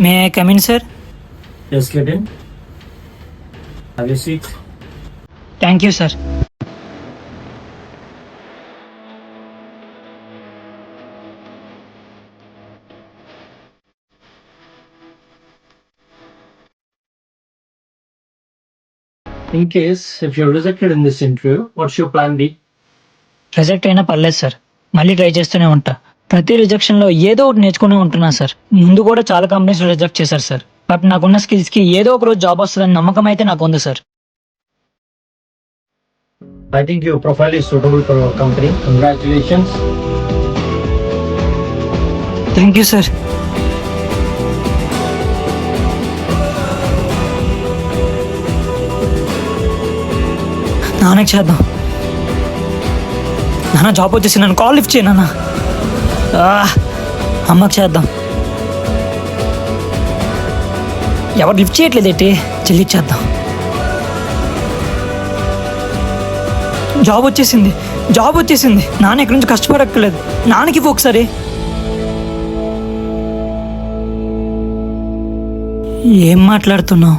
May I come in sir? Just get in. Have a seat. Thank you sir. In case if you're rejected in this interview, what's your plan B? Reject అయినా పర్లేదు sir, మళ్ళీ try చేస్తూనే ఉంటా. ప్రతి రిజెక్షన్లో ఏదో ఒకటి నేర్చుకునే ఉంటున్నా సార్. ముందు కూడా చాలా కంపెనీస్ రిజెక్ట్ చేశారు సార్. బట్ నాకున్న స్కిల్స్కి ఏదో ఒక రోజు జాబ్ వస్తుందని నమ్మకం అయితే నాకు ఉంది sir. I think your profile is suitable for our company. Congratulations. Thank you sir. నాన్నకి చేద్దాం. నాన్న జాబ్ వచ్చేసి నన్ను కాల్ లిఫ్ట్ చేయి నాన్న. అమ్మకి చేద్దాం. ఎవరు లిఫ్ట్ చేయట్లేదు ఏంటి? చెల్లిచ్చేద్దాం. జాబ్ వచ్చేసింది, జాబ్ వచ్చేసింది. నాన్న ఎక్కడి నుంచి కష్టపడక్కర్లేదు. నాన్నకి ఇవ్వు ఒకసారి. ఏం మాట్లాడుతున్నావు?